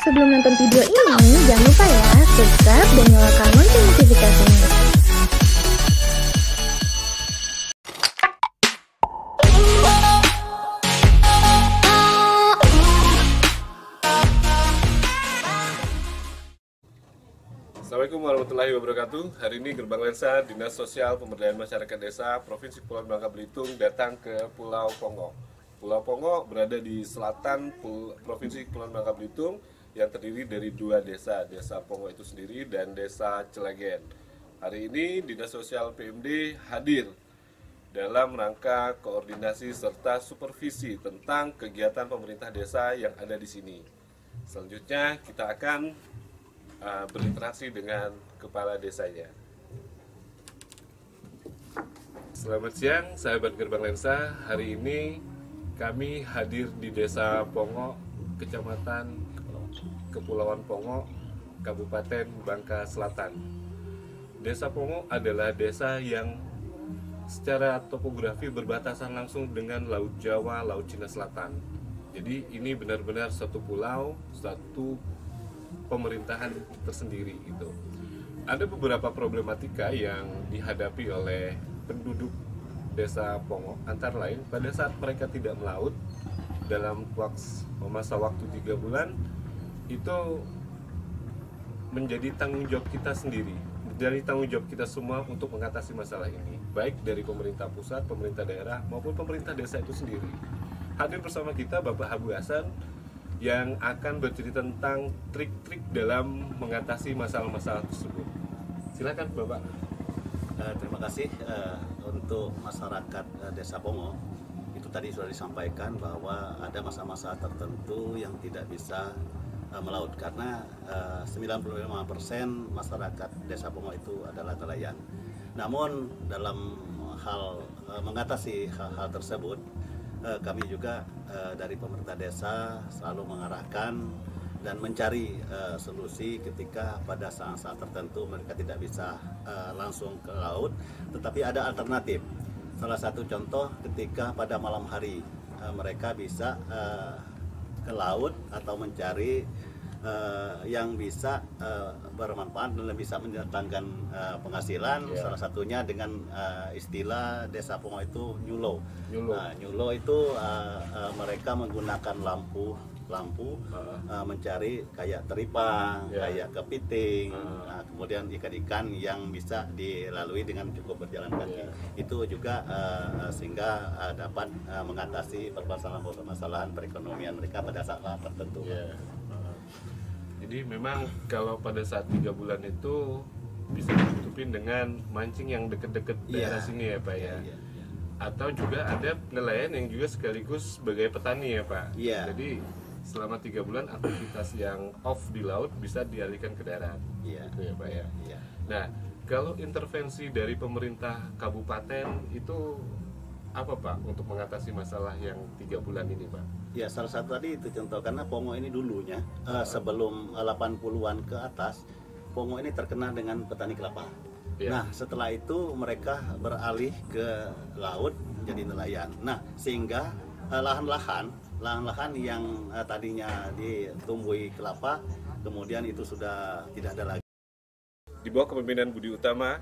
Sebelum nonton video ini, jangan lupa ya, subscribe dan nyalakan lonceng notifikasinya. Assalamualaikum warahmatullahi wabarakatuh. Hari ini Gerbang Lensa Dinas Sosial Pemberdayaan Masyarakat Desa Provinsi Kepulauan Bangka Belitung datang ke Pulau Pongo. Pulau Pongo berada di selatan Provinsi Kepulauan Bangka Belitung yang terdiri dari dua desa, Desa Pongo itu sendiri dan Desa Celegen. Hari ini Dinas Sosial PMD hadir dalam rangka koordinasi serta supervisi tentang kegiatan pemerintah desa yang ada di sini. Selanjutnya kita akan berinteraksi dengan kepala desanya. Selamat siang, sahabat Gerbang Lensa. Hari ini kami hadir di Desa Pongo, Kecamatan Kepulauan Pongo, Kabupaten Bangka Selatan. Desa Pongo adalah desa yang secara topografi berbatasan langsung dengan Laut Jawa, Laut Cina Selatan. Jadi ini benar-benar satu pulau, satu pemerintahan tersendiri gitu. Ada beberapa problematika yang dihadapi oleh penduduk Desa Pongo, antara lain pada saat mereka tidak melaut dalam masa waktu 3 bulan, itu menjadi tanggung jawab kita sendiri, dari tanggung jawab kita semua untuk mengatasi masalah ini, baik dari pemerintah pusat, pemerintah daerah maupun pemerintah desa itu sendiri. Hadir bersama kita Bapak Habu Hasan yang akan bercerita tentang trik-trik dalam mengatasi masalah-masalah tersebut. Silakan Bapak. Terima kasih untuk masyarakat Desa Pongo. Itu tadi sudah disampaikan bahwa ada masa-masa tertentu yang tidak bisa melaut karena 95% masyarakat Desa Pongo itu adalah nelayan. Namun dalam hal mengatasi hal-hal tersebut, kami juga dari pemerintah desa selalu mengarahkan dan mencari solusi ketika pada saat-saat tertentu mereka tidak bisa langsung ke laut, tetapi ada alternatif. Salah satu contoh ketika pada malam hari mereka bisa ke laut atau mencari yang bisa bermanfaat dan bisa mendatangkan penghasilan. Salah satunya dengan istilah Desa Pongo itu nyulo. Nyulo itu mereka menggunakan lampu mencari kayak teripang, kayak kepiting, kemudian ikan-ikan yang bisa dilalui dengan cukup berjalan kaki. Itu juga sehingga dapat mengatasi permasalahan perekonomian mereka pada saat tertentu. Jadi memang kalau pada saat 3 bulan itu bisa ditutupin dengan mancing yang deket-deket daerah sini ya Pak ya. Atau juga ada nelayan yang juga sekaligus sebagai petani ya Pak. Jadi selama 3 bulan aktivitas yang off di laut bisa dialihkan ke darat. Gitu ya Pak ya. Nah, kalau intervensi dari pemerintah kabupaten itu apa Pak untuk mengatasi masalah yang 3 bulan ini Pak? Ya, salah satu tadi itu contoh, karena Pongo ini dulunya sebelum 80-an ke atas, Pongo ini terkenal dengan petani kelapa. Nah, setelah itu mereka beralih ke laut jadi nelayan. Nah, sehingga lahan-lahan yang tadinya ditumbuhi kelapa, kemudian itu sudah tidak ada lagi. Di bawah kepemimpinan Budi Utama,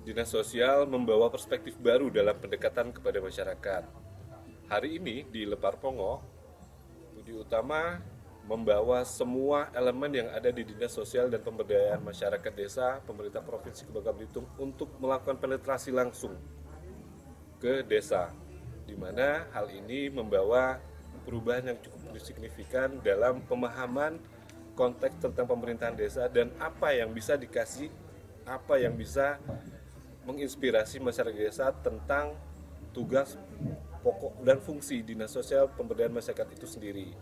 Dinas Sosial membawa perspektif baru dalam pendekatan kepada masyarakat. Hari ini di Lepar Pongo, Budi Utama membawa semua elemen yang ada di Dinas Sosial dan Pemberdayaan Masyarakat Desa Pemerintah Provinsi Bangka Belitung untuk melakukan penetrasi langsung ke desa, di mana hal ini membawa perubahan yang cukup signifikan dalam pemahaman konteks tentang pemerintahan desa dan apa yang bisa dikasih, apa yang bisa menginspirasi masyarakat desa tentang tugas pokok dan fungsi Dinas Sosial Pemberdayaan Masyarakat itu sendiri.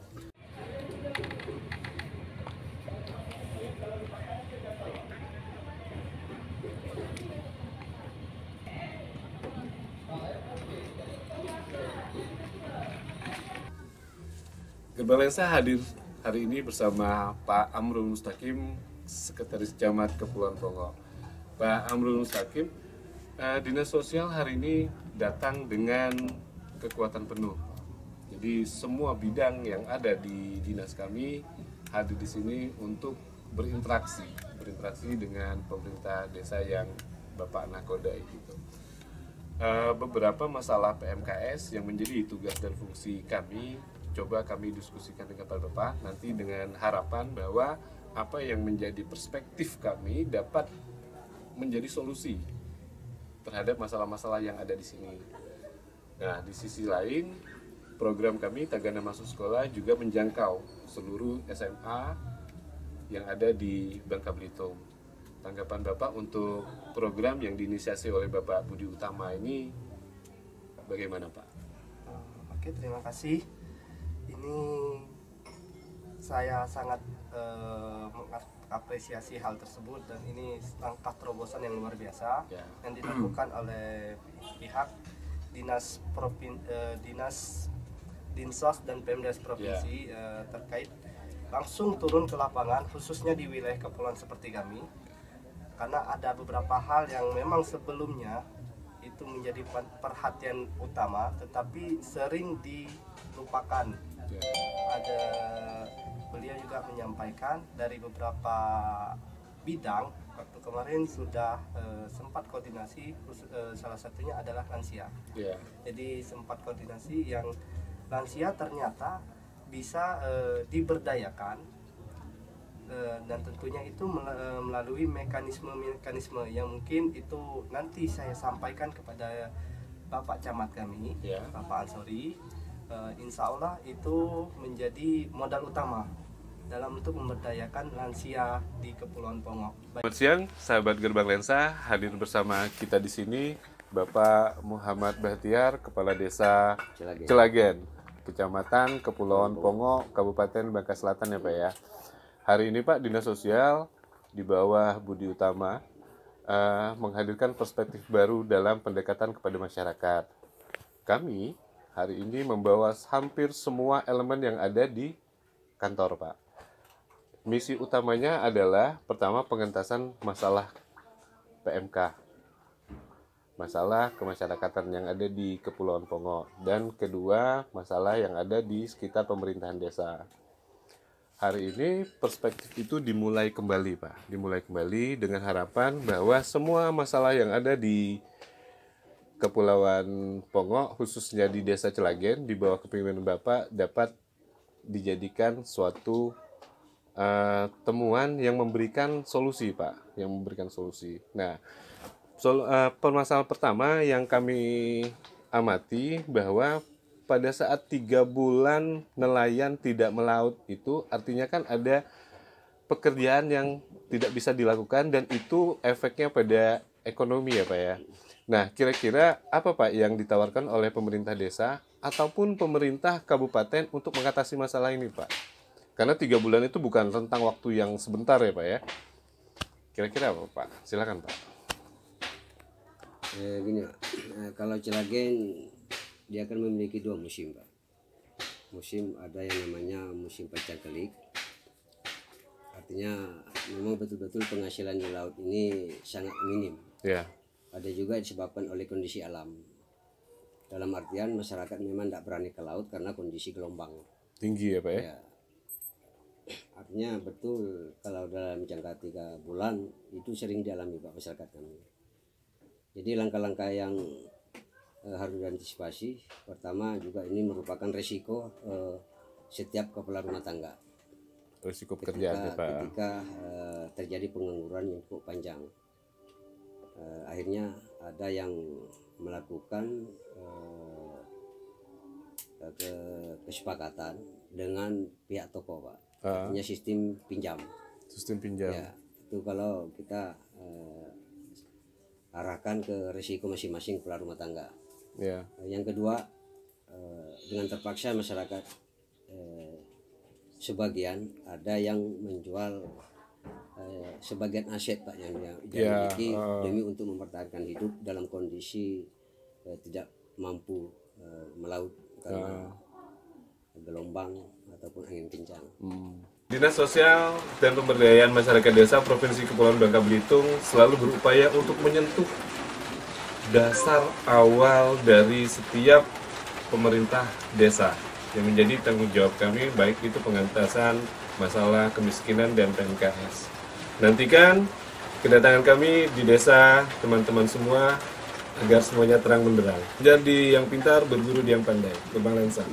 Gerbang Lensa hadir hari ini bersama Pak Amrul Mustaqim, Sekretaris Camat Kepulauan Pongo. Pak Amrul Mustaqim, Dinas Sosial hari ini datang dengan kekuatan penuh. Jadi semua bidang yang ada di dinas kami hadir di sini untuk berinteraksi dengan pemerintah desa yang Bapak nakodai gitu. Beberapa masalah PMKS yang menjadi tugas dan fungsi kami coba kami diskusikan dengan Pak Bapak nanti dengan harapan bahwa apa yang menjadi perspektif kami dapat menjadi solusi terhadap masalah-masalah yang ada di sini. Nah, di sisi lain, program kami Tagana Masuk Sekolah juga menjangkau seluruh SMA yang ada di Bangka Belitung. Tanggapan Bapak untuk program yang diinisiasi oleh Bapak Budi Utama ini bagaimana, Pak? Oke, terima kasih. Ini saya sangat mengapresiasi hal tersebut dan ini langkah terobosan yang luar biasa yang dilakukan oleh pihak Dinsos dan Pemdas Provinsi terkait langsung turun ke lapangan khususnya di wilayah kepulauan seperti kami, karena ada beberapa hal yang memang sebelumnya itu menjadi perhatian utama tetapi sering dilupakan. Ada beliau juga menyampaikan dari beberapa bidang. Waktu kemarin sudah sempat koordinasi, salah satunya adalah lansia. Jadi sempat koordinasi yang lansia ternyata bisa diberdayakan dan tentunya itu melalui mekanisme yang mungkin itu nanti saya sampaikan kepada Bapak Camat kami, Bapak Ansori. Insya Allah itu menjadi modal utama dalam untuk memberdayakan lansia di Kepulauan Pongo. Selamat siang, sahabat Gerbang Lensa. Hadir bersama kita di sini Bapak Muhammad Bahtiar, Kepala Desa Celagen, Kecamatan Kepulauan Pongo, Kabupaten Bangka Selatan ya Pak ya. Hari ini Pak, Dinas Sosial di bawah Budi Utama menghadirkan perspektif baru dalam pendekatan kepada masyarakat. Kami hari ini membawa hampir semua elemen yang ada di kantor, Pak. Misi utamanya adalah pertama pengentasan masalah PMK, masalah kemasyarakatan yang ada di Kepulauan Pongo, dan kedua masalah yang ada di sekitar pemerintahan desa. Hari ini perspektif itu dimulai kembali, Pak. Dimulai kembali dengan harapan bahwa semua masalah yang ada di Kepulauan Pongo, khususnya di Desa Celagen, di bawah kepemimpinan Bapak, dapat dijadikan suatu temuan yang memberikan solusi, Pak. Yang memberikan solusi. Nah, permasalahan pertama yang kami amati bahwa pada saat 3 bulan nelayan tidak melaut itu artinya kan ada pekerjaan yang tidak bisa dilakukan dan itu efeknya pada ekonomi ya Pak ya. Nah, kira-kira apa Pak yang ditawarkan oleh pemerintah desa ataupun pemerintah kabupaten untuk mengatasi masalah ini Pak? Karena 3 bulan itu bukan rentang waktu yang sebentar ya Pak ya. Kira-kira apa Pak? Silakan Pak. Gini Pak, kalau Celagen dia akan memiliki 2 musim Pak. Musim ada yang namanya musim pacaklik. Artinya memang betul-betul penghasilan di laut ini sangat minim. Ya. Ada juga disebabkan oleh kondisi alam. Dalam artian masyarakat memang tidak berani ke laut karena kondisi gelombang tinggi ya Pak ya? Ya. Artinya betul kalau dalam jangka 3 bulan itu sering dialami Pak masyarakat kami. Jadi langkah-langkah yang harus diantisipasi, pertama juga ini merupakan resiko setiap kepala rumah tangga. Risiko pekerjaan ya Pak. Ketika terjadi pengangguran yang cukup panjang. Akhirnya ada yang melakukan kesepakatan dengan pihak toko Pak. Artinya sistem pinjam. Sistem pinjam. Ya, itu kalau kita arahkan ke risiko masing-masing kepala rumah tangga. Ya. Yang kedua, dengan terpaksa masyarakat sebagian ada yang menjual sebagian aset Pak yang dia miliki demi untuk mempertahankan hidup dalam kondisi tidak mampu melaut karena gelombang ataupun angin kencang. Dinas Sosial dan Pemberdayaan Masyarakat Desa Provinsi Kepulauan Bangka Belitung selalu berupaya untuk menyentuh dasar awal dari setiap pemerintah desa, yang menjadi tanggung jawab kami, baik itu pengentasan masalah kemiskinan dan PMKS. Nantikan kedatangan kami di desa teman-teman semua agar semuanya terang benderang. Jadi yang pintar, berguru di yang pandai. Kembang Lensa.